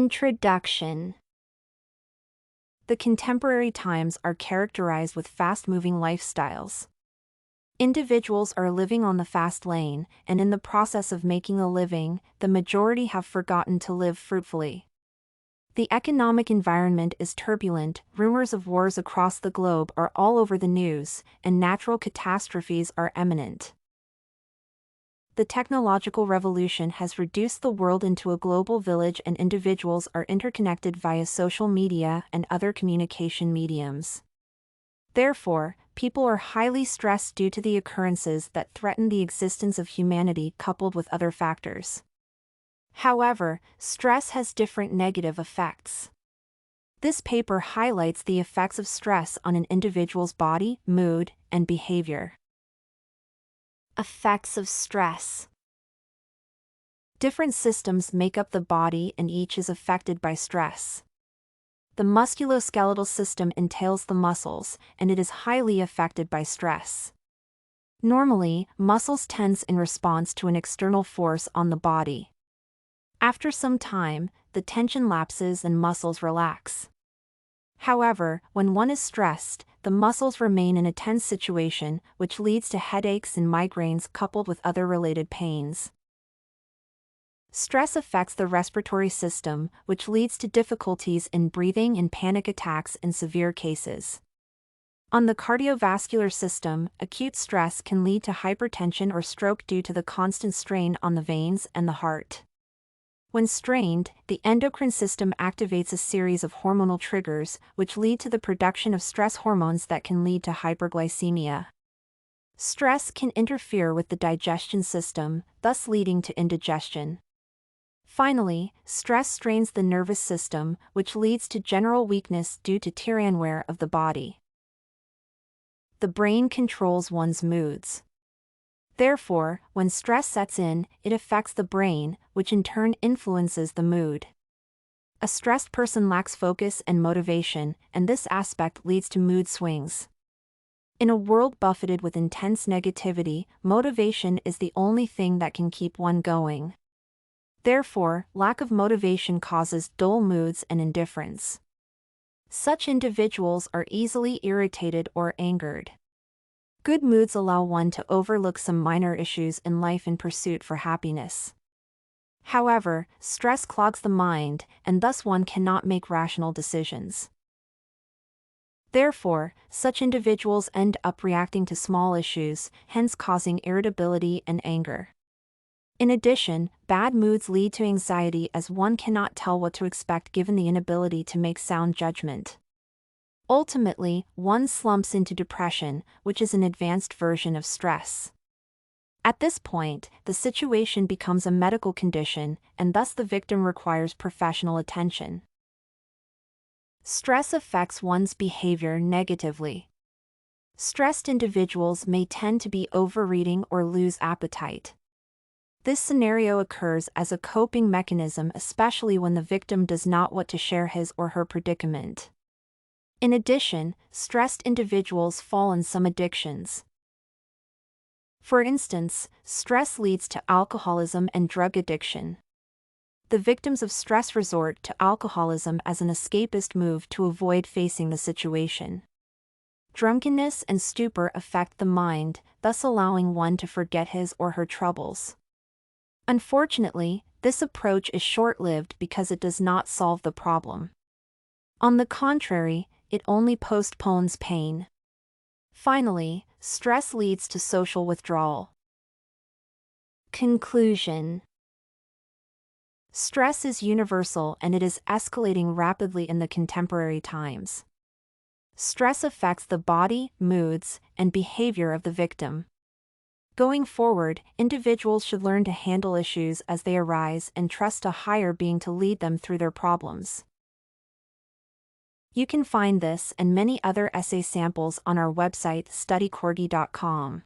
Introduction. The contemporary times are characterized with fast-moving lifestyles. Individuals are living on the fast lane, and in the process of making a living, the majority have forgotten to live fruitfully. The economic environment is turbulent, rumors of wars across the globe are all over the news, and natural catastrophes are imminent. The technological revolution has reduced the world into a global village, and individuals are interconnected via social media and other communication mediums. Therefore, people are highly stressed due to the occurrences that threaten the existence of humanity coupled with other factors. However, stress has different negative effects. This paper highlights the effects of stress on an individual's body, mood, and behavior. Effects of stress. Different systems make up the body, and each is affected by stress. The musculoskeletal system entails the muscles, and it is highly affected by stress. Normally, muscles tense in response to an external force on the body. After some time, the tension lapses and muscles relax. However, when one is stressed, the muscles remain in a tense situation, which leads to headaches and migraines coupled with other related pains. Stress affects the respiratory system, which leads to difficulties in breathing and panic attacks in severe cases. On the cardiovascular system, acute stress can lead to hypertension or stroke due to the constant strain on the veins and the heart. When strained, the endocrine system activates a series of hormonal triggers, which lead to the production of stress hormones that can lead to hyperglycemia. Stress can interfere with the digestion system, thus leading to indigestion. Finally, stress strains the nervous system, which leads to general weakness due to tear wear of the body. The brain controls one's moods. Therefore, when stress sets in, it affects the brain, which in turn influences the mood. A stressed person lacks focus and motivation, and this aspect leads to mood swings. In a world buffeted with intense negativity, motivation is the only thing that can keep one going. Therefore, lack of motivation causes dull moods and indifference. Such individuals are easily irritated or angered. Good moods allow one to overlook some minor issues in life in pursuit for happiness. However, stress clogs the mind, and thus one cannot make rational decisions. Therefore, such individuals end up reacting to small issues, hence causing irritability and anger. In addition, bad moods lead to anxiety, as one cannot tell what to expect given the inability to make sound judgment. Ultimately, one slumps into depression, which is an advanced version of stress. At this point, the situation becomes a medical condition, and thus the victim requires professional attention. Stress affects one's behavior negatively. Stressed individuals may tend to be overeating or lose appetite. This scenario occurs as a coping mechanism, especially when the victim does not want to share his or her predicament. In addition, stressed individuals fall in some addictions. For instance, stress leads to alcoholism and drug addiction. The victims of stress resort to alcoholism as an escapist move to avoid facing the situation. Drunkenness and stupor affect the mind, thus allowing one to forget his or her troubles. Unfortunately, this approach is short-lived because it does not solve the problem. On the contrary, it only postpones pain. Finally, stress leads to social withdrawal. Conclusion. Stress is universal, and it is escalating rapidly in the contemporary times. Stress affects the body, moods, and behavior of the victim. Going forward, individuals should learn to handle issues as they arise and trust a higher being to lead them through their problems. You can find this and many other essay samples on our website studycorgi.com.